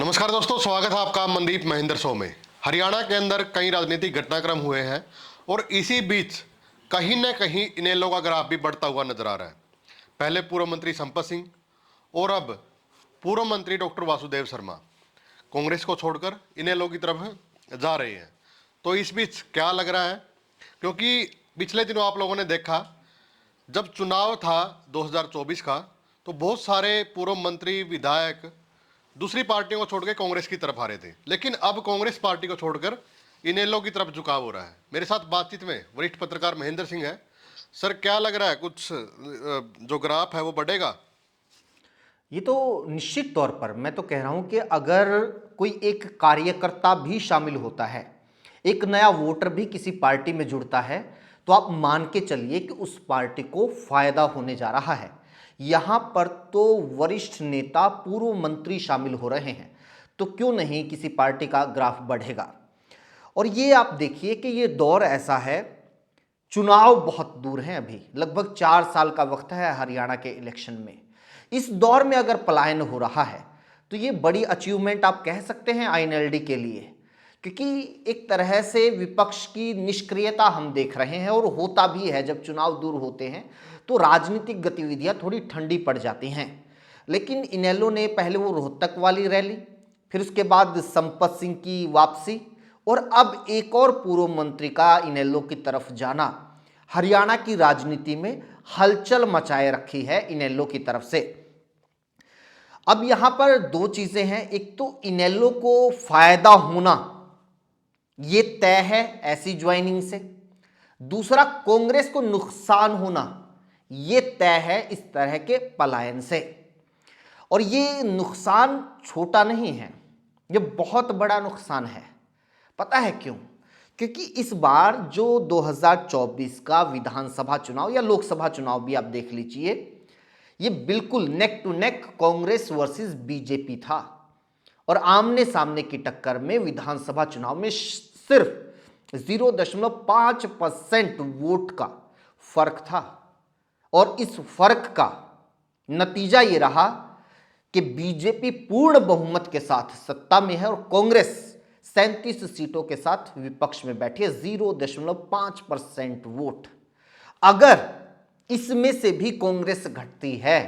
नमस्कार दोस्तों, स्वागत है आपका मनदीप महेंद्र शो में। हरियाणा के अंदर कई राजनीतिक घटनाक्रम हुए हैं और इसी बीच कहीं न कहीं इनेलो का ग्राफ भी बढ़ता हुआ नजर आ रहा है। पहले पूर्व मंत्री संपत सिंह और अब पूर्व मंत्री डॉक्टर वासुदेव शर्मा कांग्रेस को छोड़कर इनेलो की तरफ जा रहे हैं। तो इस बीच क्या लग रहा है, क्योंकि पिछले दिनों आप लोगों ने देखा जब चुनाव था 2024 का, तो बहुत सारे पूर्व मंत्री विधायक दूसरी पार्टियों को छोड़कर कांग्रेस की तरफ आ रहे थे, लेकिन अब कांग्रेस पार्टी को छोड़कर इनेलो की तरफ झुकाव हो रहा है। मेरे साथ बातचीत में वरिष्ठ पत्रकार महेंद्र सिंह है। सर, क्या लग रहा है, कुछ जो ग्राफ है वो बढ़ेगा? ये तो निश्चित तौर पर मैं तो कह रहा हूं कि अगर कोई एक कार्यकर्ता भी शामिल होता है, एक नया वोटर भी किसी पार्टी में जुड़ता है, तो आप मान के चलिए कि उस पार्टी को फायदा होने जा रहा है। यहां पर तो वरिष्ठ नेता, पूर्व मंत्री शामिल हो रहे हैं, तो क्यों नहीं किसी पार्टी का ग्राफ बढ़ेगा। और ये आप देखिए कि ये दौर ऐसा है, चुनाव बहुत दूर हैं, अभी लगभग 4 साल का वक्त है हरियाणा के इलेक्शन में। इस दौर में अगर पलायन हो रहा है तो ये बड़ी अचीवमेंट आप कह सकते हैं आईएनएलडी के लिए, क्योंकि एक तरह से विपक्ष की निष्क्रियता हम देख रहे हैं। और होता भी है, जब चुनाव दूर होते हैं तो राजनीतिक गतिविधियां थोड़ी ठंडी पड़ जाती हैं। लेकिन इनेलो ने पहले वो रोहतक वाली रैली, फिर उसके बाद संपत सिंह की वापसी और अब एक और पूर्व मंत्री का इनेलो की तरफ जाना हरियाणा की राजनीति में हलचल मचाए रखी है इनेलो की तरफ से। अब यहां पर दो चीजें हैं, एक तो इनेलो को फायदा होना ये तय है ऐसी ज्वाइनिंग से, दूसरा कांग्रेस को नुकसान होना ये तय है इस तरह के पलायन से। और ये नुकसान छोटा नहीं है, ये बहुत बड़ा नुकसान है। पता है क्यों? क्योंकि इस बार जो 2024 का विधानसभा चुनाव या लोकसभा चुनाव भी आप देख लीजिए, ये बिल्कुल neck to neck Congress versus BJP था। और आमने सामने की टक्कर में विधानसभा चुनाव में सिर्फ 0.5% वोट का फर्क था। और इस फर्क का नतीजा ये रहा कि बीजेपी पूर्ण बहुमत के साथ सत्ता में है और कांग्रेस 37 सीटों के साथ विपक्ष में बैठी है, 0.5% वोट। अगर इसमें से भी कांग्रेस घटती है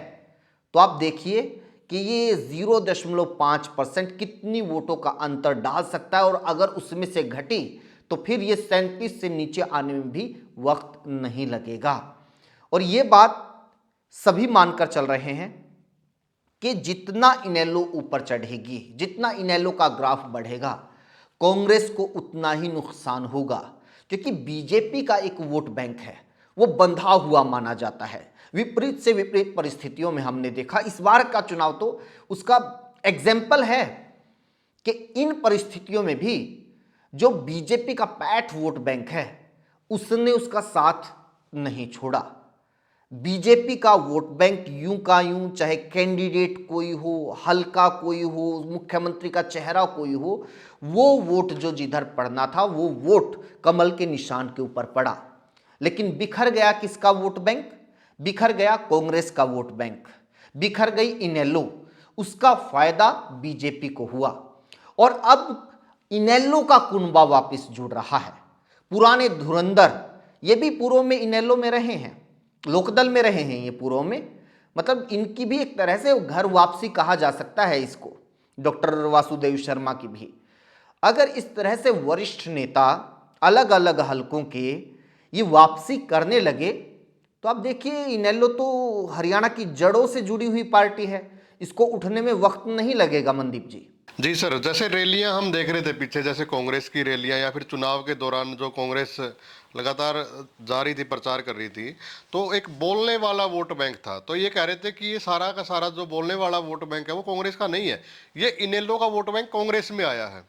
तो आप देखिए कि ये 0.5% कितनी वोटों का अंतर डाल सकता है। और अगर उसमें से घटी तो फिर ये 37 से नीचे आने में भी वक्त नहीं लगेगा। और ये बात सभी मानकर चल रहे हैं कि जितना इनेलो ऊपर चढ़ेगी, जितना इनेलो का ग्राफ बढ़ेगा, कांग्रेस को उतना ही नुकसान होगा। क्योंकि बीजेपी का एक वोट बैंक है, वो बंधा हुआ माना जाता है। विपरीत से विपरीत परिस्थितियों में हमने देखा, इस बार का चुनाव तो उसका एग्जाम्पल है कि इन परिस्थितियों में भी जो बीजेपी का पैठ वोट बैंक है उसने उसका साथ नहीं छोड़ा। बीजेपी का वोट बैंक यूं का यूं, चाहे कैंडिडेट कोई हो, हल्का कोई हो, मुख्यमंत्री का चेहरा कोई हो, वो वोट जो जिधर पड़ना था वो वोट कमल के निशान के ऊपर पड़ा। लेकिन बिखर गया किसका वोट बैंक? बिखर गया कांग्रेस का वोट बैंक, बिखर गई इनेलो। उसका फायदा बीजेपी को हुआ। और अब इनेलो का कुनबा वापस जुड़ रहा है। पुराने धुरंधर, ये भी पूर्व में इनेलो में रहे हैं, लोकदल में रहे हैं ये पूर्व में, मतलब इनकी भी एक तरह से घर वापसी कहा जा सकता है इसको, डॉक्टर वासुदेव शर्मा की भी। अगर इस तरह से वरिष्ठ नेता अलग अलग हलकों के ये वापसी करने लगे तो आप देखिए इनेलो तो हरियाणा की जड़ों से जुड़ी हुई पार्टी है, इसको उठने में वक्त नहीं लगेगा। मनदीप जी। जी सर, जैसे रैलियां हम देख रहे थे पीछे, जैसे कांग्रेस की रैलियां या फिर चुनाव के दौरान जो कांग्रेस लगातार जा रही थी, प्रचार कर रही थी, तो एक बोलने वाला वोट बैंक था। तो ये कह रहे थे कि ये सारा का सारा जो बोलने वाला वोट बैंक है वो कांग्रेस का नहीं है, ये इनेलो का वोट बैंक कांग्रेस में आया है।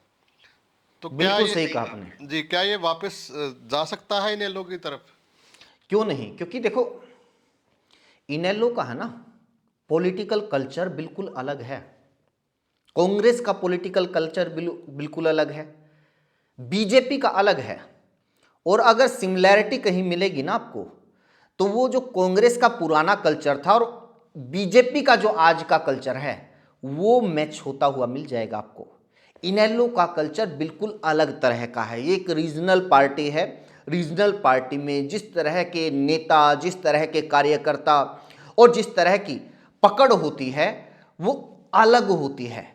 तो क्या बिल्कुल ये, सही कहा आपने। जी, क्या ये वापस जा सकता है इनेलो की तरफ? क्यों नहीं? क्योंकि देखो, इनेलो का है ना पॉलिटिकल कल्चर बिल्कुल अलग है, कांग्रेस का पॉलिटिकल कल्चर बिल्कुल अलग है, बीजेपी का अलग है। और अगर सिमिलैरिटी कहीं मिलेगी ना आपको, तो वो जो कांग्रेस का पुराना कल्चर था और बीजेपी का जो आज का कल्चर है वो मैच होता हुआ मिल जाएगा आपको। इनेलो का कल्चर बिल्कुल अलग तरह का है। ये एक रीजनल पार्टी है। रीजनल पार्टी में जिस तरह के नेता, जिस तरह के कार्यकर्ता और जिस तरह की पकड़ होती है वो अलग होती है।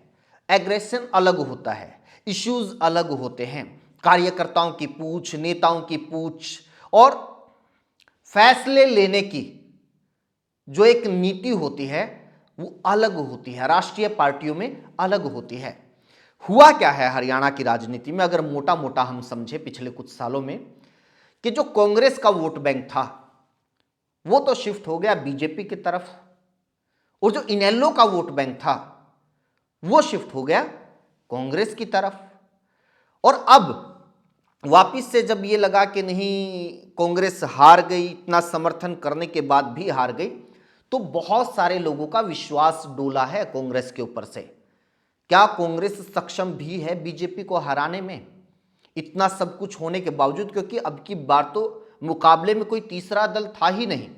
एग्रेशन अलग होता है, इश्यूज अलग होते हैं। कार्यकर्ताओं की पूछ, नेताओं की पूछ और फैसले लेने की जो एक नीति होती है वो अलग होती है, राष्ट्रीय पार्टियों में अलग होती है। हुआ क्या है हरियाणा की राजनीति में, अगर मोटा मोटा हम समझे पिछले कुछ सालों में, कि जो कांग्रेस का वोट बैंक था वो तो शिफ्ट हो गया बीजेपी की तरफ, और जो इनेलो का वोट बैंक था वो शिफ्ट हो गया कांग्रेस की तरफ। और अब वापिस से जब ये लगा कि नहीं, कांग्रेस हार गई, इतना समर्थन करने के बाद भी हार गई, तो बहुत सारे लोगों का विश्वास डोला है कांग्रेस के ऊपर से। क्या कांग्रेस सक्षम भी है बीजेपी को हराने में, इतना सब कुछ होने के बावजूद? क्योंकि अब की बार तो मुकाबले में कोई तीसरा दल था ही नहीं।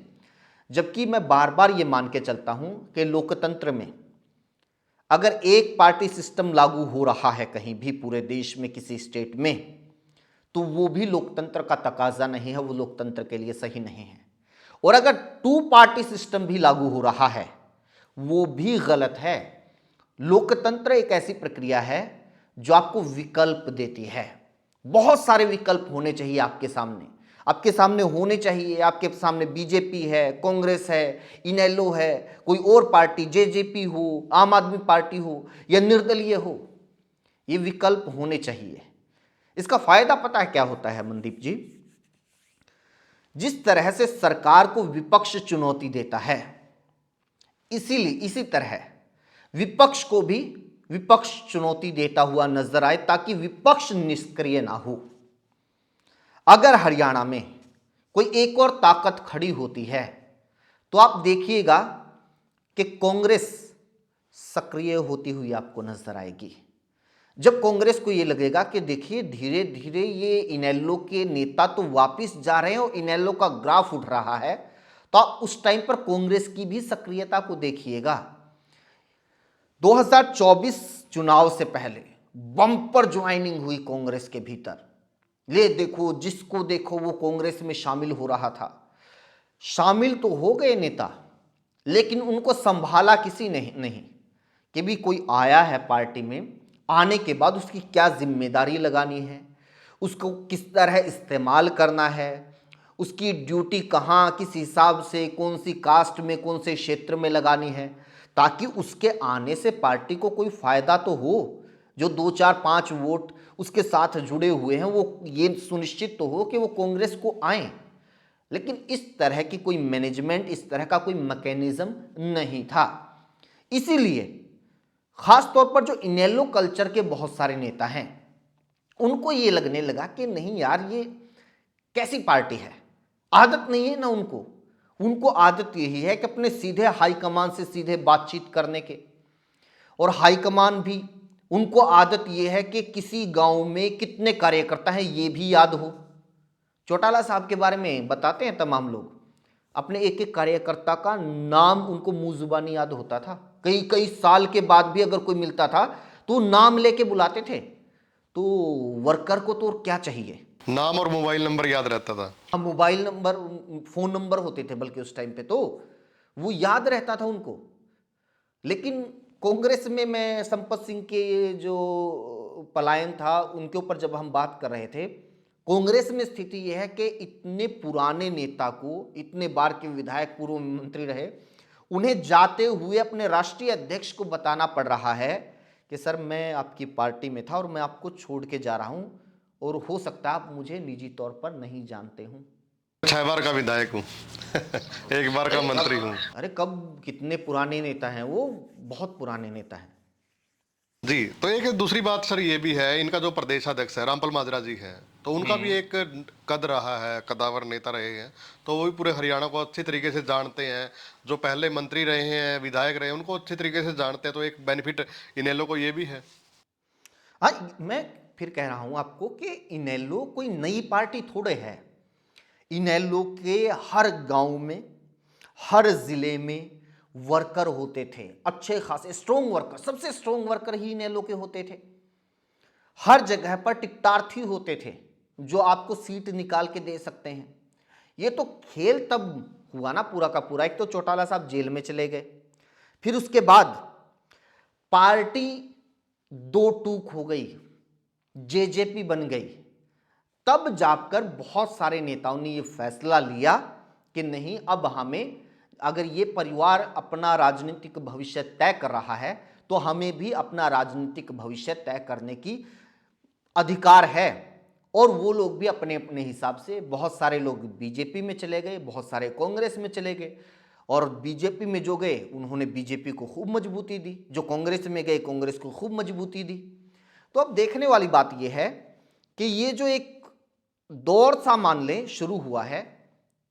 जबकि मैं बार बार ये मान के चलता हूं कि लोकतंत्र में अगर एक पार्टी सिस्टम लागू हो रहा है कहीं भी पूरे देश में किसी स्टेट में, तो वो भी लोकतंत्र का तकाजा नहीं है, वो लोकतंत्र के लिए सही नहीं है। और अगर टू पार्टी सिस्टम भी लागू हो रहा है वो भी गलत है। लोकतंत्र एक ऐसी प्रक्रिया है जो आपको विकल्प देती है। बहुत सारे विकल्प होने चाहिए आपके सामने, आपके सामने होने चाहिए। आपके सामने बीजेपी है, कांग्रेस है, इनेलो है, कोई और पार्टी जेजेपी हो, आम आदमी पार्टी हो या निर्दलीय हो, ये विकल्प होने चाहिए। इसका फायदा पता है क्या होता है मनदीप जी? जिस तरह से सरकार को विपक्ष चुनौती देता है, इसीलिए इसी तरह विपक्ष को भी विपक्ष चुनौती देता हुआ नजर आए, ताकि विपक्ष निष्क्रिय ना हो। अगर हरियाणा में कोई एक और ताकत खड़ी होती है तो आप देखिएगा कि कांग्रेस सक्रिय होती हुई आपको नजर आएगी। जब कांग्रेस को यह लगेगा कि देखिए धीरे धीरे ये इनेलो के नेता तो वापिस जा रहे हैं और इनेलो का ग्राफ उठ रहा है, तो आप उस टाइम पर कांग्रेस की भी सक्रियता को देखिएगा। 2024 चुनाव से पहले बम्पर ज्वाइनिंग हुई कांग्रेस के भीतर। ले देखो, जिसको देखो वो कांग्रेस में शामिल हो रहा था। शामिल तो हो गए नेता, लेकिन उनको संभाला किसी ने नहीं कि भी कोई आया है पार्टी में, आने के बाद उसकी क्या जिम्मेदारी लगानी है, उसको किस तरह इस्तेमाल करना है, उसकी ड्यूटी कहाँ, किस हिसाब से, कौन सी कास्ट में, कौन से क्षेत्र में लगानी है, ताकि उसके आने से पार्टी को कोई फायदा तो हो। जो 2 4 5 वोट उसके साथ जुड़े हुए हैं वो ये सुनिश्चित तो हो कि वो कांग्रेस को आए। लेकिन इस तरह की कोई मैनेजमेंट, इस तरह का कोई मैकेनिज्म नहीं था। इसीलिए खास तौर पर जो इनेलो कल्चर के बहुत सारे नेता हैं उनको ये लगने लगा कि नहीं यार, ये कैसी पार्टी है, आदत नहीं है ना उनको आदत यही है कि अपने सीधे हाईकमान से सीधे बातचीत करने के। और हाईकमान भी उनको आदत यह है कि किसी गांव में कितने कार्यकर्ता हैं ये भी याद हो। चौटाला साहब के बारे में बताते हैं तमाम लोग, अपने एक एक कार्यकर्ता का नाम उनको मुंह जुबानी याद होता था। कई कई साल के बाद भी अगर कोई मिलता था तो नाम लेके बुलाते थे। तो वर्कर को तो क्या चाहिए, नाम और मोबाइल नंबर याद रहता था। मोबाइल नंबर, फोन नंबर होते थे बल्कि उस टाइम पे, तो वो याद रहता था उनको। लेकिन कांग्रेस में मैं संपत सिंह के जो पलायन था उनके ऊपर जब हम बात कर रहे थे, कांग्रेस में स्थिति यह है कि इतने पुराने नेता को, इतने बार के विधायक, पूर्व मंत्री रहे, उन्हें जाते हुए अपने राष्ट्रीय अध्यक्ष को बताना पड़ रहा है कि सर मैं आपकी पार्टी में था और मैं आपको छोड़ के जा रहा हूं, और हो सकता है आप मुझे निजी तौर पर नहीं जानते हूं। 6 बार का विधायक हूँ एक बार का मंत्री हूँ। अरे कब, कितने पुराने नेता हैं वो, बहुत पुराने नेता हैं जी। तो एक दूसरी बात सर ये भी है, इनका जो प्रदेशाध्यक्ष है रामपाल माजरा जी हैं, तो उनका भी एक कद रहा है, कदावर नेता रहे हैं, तो वो भी पूरे हरियाणा को अच्छी तरीके से जानते हैं। जो पहले मंत्री रहे हैं, विधायक रहे हैं, उनको अच्छी तरीके से जानते हैं, तो एक बेनिफिट इनेलो को ये भी है। हाँ, मैं फिर कह रहा हूं आपको कि इनेलो कोई नई पार्टी थोड़े है। इनेलो के हर गांव में, हर जिले में वर्कर होते थे, अच्छे खासे स्ट्रॉन्ग वर्कर, सबसे स्ट्रॉन्ग वर्कर ही इनेलो के होते थे। हर जगह पर टिकटार्थी होते थे जो आपको सीट निकाल के दे सकते हैं। ये तो खेल तब हुआ ना पूरा का पूरा। एक तो चौटाला साहब जेल में चले गए, फिर उसके बाद पार्टी दो टूक हो गई, जेजेपी बन गई। तब जाकर बहुत सारे नेताओं ने ये फैसला लिया कि नहीं, अब हमें, अगर ये परिवार अपना राजनीतिक भविष्य तय कर रहा है तो हमें भी अपना राजनीतिक भविष्य तय करने की अधिकार है। और वो लोग भी अपने अपने हिसाब से, बहुत सारे लोग बीजेपी में चले गए, बहुत सारे कांग्रेस में चले गए। और बीजेपी में जो गए उन्होंने बीजेपी को खूब मजबूती दी, जो कांग्रेस में गए कांग्रेस को खूब मजबूती दी। तो अब देखने वाली बात यह है कि ये जो एक दौर सा मान लें शुरू हुआ है,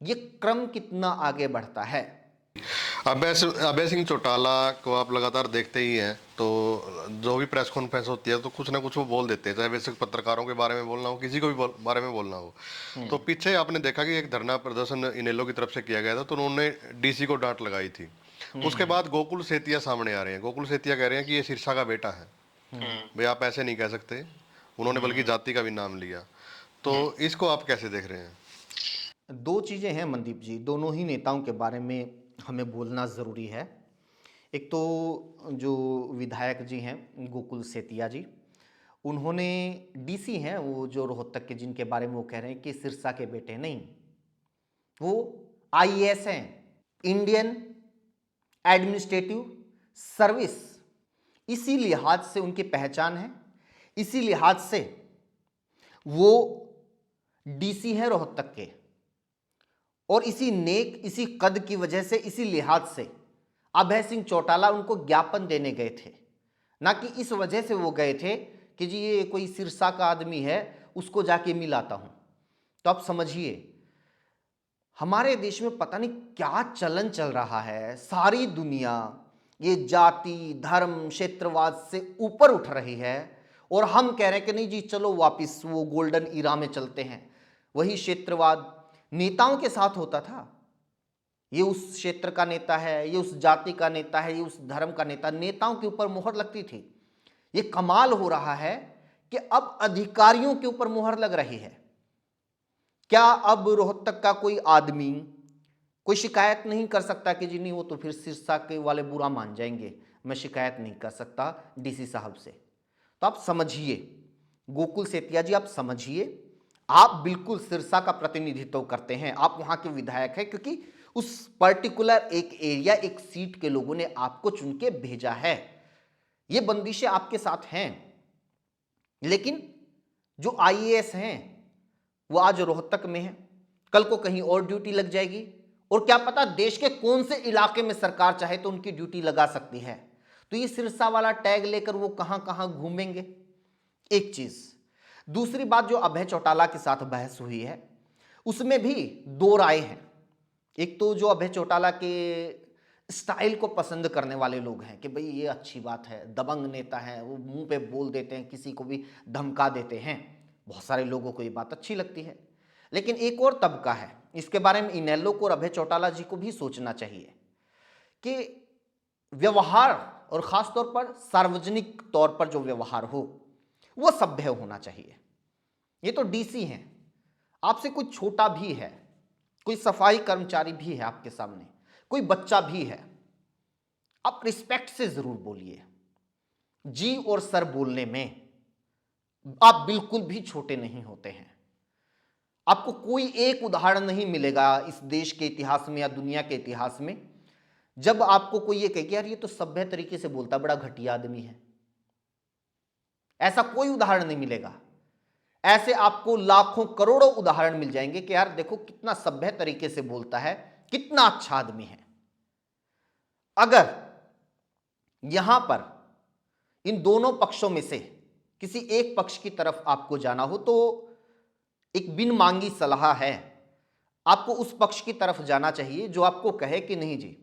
ये क्रम कितना आगे बढ़ता है। अभय सिंह चौटाला को आप लगातार देखते ही हैं, तो जो भी प्रेस कॉन्फ्रेंस होती है तो कुछ ना कुछ वो बोल देते हैं, चाहे वैसे पत्रकारों के बारे में बोलना हो, किसी को भी बारे में बोलना हो। तो पीछे आपने देखा कि एक धरना प्रदर्शन इनेलो की तरफ से किया गया था, तो उन्होंने डीसी को डांट लगाई थी। उसके बाद गोकुल सेतिया सामने आ रहे हैं। गोकुल सेतिया कह रहे हैं कि ये सिरसा का बेटा है, भाई आप ऐसे नहीं कह सकते। उन्होंने बल्कि जाति का भी नाम लिया। तो इसको आप कैसे देख रहे हैं? दो चीज़ें हैं मनदीप जी, दोनों ही नेताओं के बारे में हमें बोलना ज़रूरी है। एक तो जो विधायक जी हैं गोकुल सेतिया जी, उन्होंने, डीसी हैं वो जो रोहतक के, जिनके बारे में वो कह रहे हैं कि सिरसा के बेटे नहीं, वो आईएएस हैं, इंडियन एडमिनिस्ट्रेटिव सर्विस। इसी लिहाज से उनकी पहचान है, इसी लिहाज से वो डीसी हैं रोहतक के। और इसी नेक, इसी कद की वजह से, इसी लिहाज से अभय सिंह चौटाला उनको ज्ञापन देने गए थे, ना कि इस वजह से वो गए थे कि जी ये कोई सिरसा का आदमी है उसको जाके मिलाता हूं। तो आप समझिए हमारे देश में पता नहीं क्या चलन चल रहा है। सारी दुनिया ये जाति धर्म क्षेत्रवाद से ऊपर उठ रही है और हम कह रहे हैं कि नहीं जी चलो वापिस वो गोल्डन ईरा में चलते हैं। वही क्षेत्रवाद नेताओं के साथ होता था, ये उस क्षेत्र का नेता है, ये उस जाति का नेता है, ये उस धर्म का नेता, नेताओं के ऊपर मुहर लगती थी। ये कमाल हो रहा है कि अब अधिकारियों के ऊपर मुहर लग रही है। क्या अब रोहतक का कोई आदमी कोई शिकायत नहीं कर सकता कि जी नहीं वो तो फिर सिरसा के वाले बुरा मान जाएंगे, मैं शिकायत नहीं कर सकता डीसी साहब से? तो आप समझिए गोकुल सेतिया जी, आप समझिए, आप बिल्कुल सिरसा का प्रतिनिधित्व करते हैं, आप वहां के विधायक हैं, क्योंकि उस पर्टिकुलर एक एरिया, एक सीट के लोगों ने आपको चुन के भेजा है। ये बंदिशें आपके साथ हैं। लेकिन जो आईएएस हैं वो आज रोहतक में है, कल को कहीं और ड्यूटी लग जाएगी, और क्या पता देश के कौन से इलाके में सरकार चाहे तो उनकी ड्यूटी लगा सकती है। तो ये सिरसा वाला टैग लेकर वो कहां कहां घूमेंगे, एक चीज। दूसरी बात, जो अभय चौटाला के साथ बहस हुई है उसमें भी दो राय हैं। एक तो जो अभय चौटाला के स्टाइल को पसंद करने वाले लोग हैं कि भाई ये अच्छी बात है, दबंग नेता है, वो मुंह पे बोल देते हैं, किसी को भी धमका देते हैं, बहुत सारे लोगों को ये बात अच्छी लगती है। लेकिन एक और तबका है, इसके बारे में इनेलो को और अभय चौटाला जी को भी सोचना चाहिए कि व्यवहार, और खासतौर पर सार्वजनिक तौर पर जो व्यवहार हो वो सभ्य होना चाहिए। ये तो डीसी हैं, आपसे कोई छोटा भी है, कोई सफाई कर्मचारी भी है आपके सामने, कोई बच्चा भी है, आप रिस्पेक्ट से जरूर बोलिए। जी और सर बोलने में आप बिल्कुल भी छोटे नहीं होते हैं। आपको कोई एक उदाहरण नहीं मिलेगा इस देश के इतिहास में या दुनिया के इतिहास में जब आपको कोई ये कहे कि यार ये तो सभ्य तरीके से बोलता, बड़ा घटिया आदमी है। ऐसा कोई उदाहरण नहीं मिलेगा। ऐसे आपको लाखों करोड़ों उदाहरण मिल जाएंगे कि यार देखो कितना सभ्य तरीके से बोलता है, कितना अच्छा आदमी है। अगर यहां पर इन दोनों पक्षों में से किसी एक पक्ष की तरफ आपको जाना हो तो एक बिन मांगी सलाह है, आपको उस पक्ष की तरफ जाना चाहिए जो आपको कहे कि नहीं जी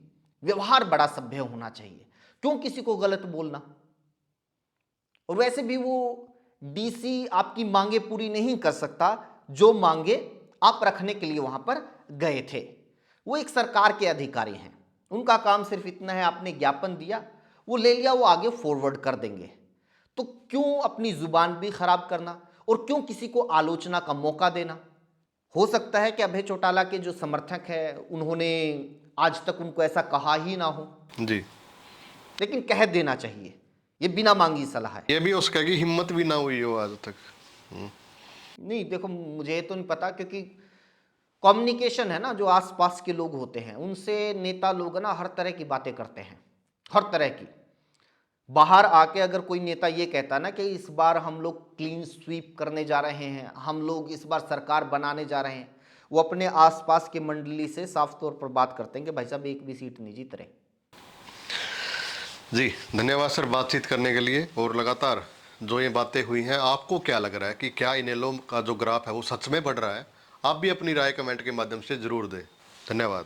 व्यवहार बड़ा सभ्य होना चाहिए, क्यों किसी को गलत बोलना। और वैसे भी वो डीसी आपकी मांगे पूरी नहीं कर सकता, जो मांगे आप रखने के लिए वहां पर गए थे। वो एक सरकार के अधिकारी हैं, उनका काम सिर्फ इतना है, आपने ज्ञापन दिया, वो ले लिया, वो आगे फॉरवर्ड कर देंगे। तो क्यों अपनी जुबान भी खराब करना और क्यों किसी को आलोचना का मौका देना। हो सकता है कि अभय चौटाला के जो समर्थक हैं उन्होंने आज तक उनको ऐसा कहा ही ना हो, जी, लेकिन कह देना चाहिए, ये बिना मांगी सलाह है। ये भी उसका की हिम्मत भी ना हुई हो आज तक। नहीं देखो, मुझे तो नहीं पता, क्योंकि कम्युनिकेशन है ना, जो आसपास के लोग होते हैं उनसे नेता लोग ना हर तरह की बातें करते हैं, हर तरह की। बाहर आके अगर कोई नेता ये कहता ना कि इस बार हम लोग क्लीन स्वीप करने जा रहे हैं, हम लोग इस बार सरकार बनाने जा रहे हैं, वो अपने आसपास के मंडली से साफ तौर पर बात करते हैं कि भाई साहब एक भी सीट नहीं जीत रहे। जी धन्यवाद सर बातचीत करने के लिए। और लगातार जो ये बातें हुई हैं, आपको क्या लग रहा है कि क्या इनेलो का जो ग्राफ है वो सच में बढ़ रहा है? आप भी अपनी राय कमेंट के माध्यम से जरूर दें। धन्यवाद।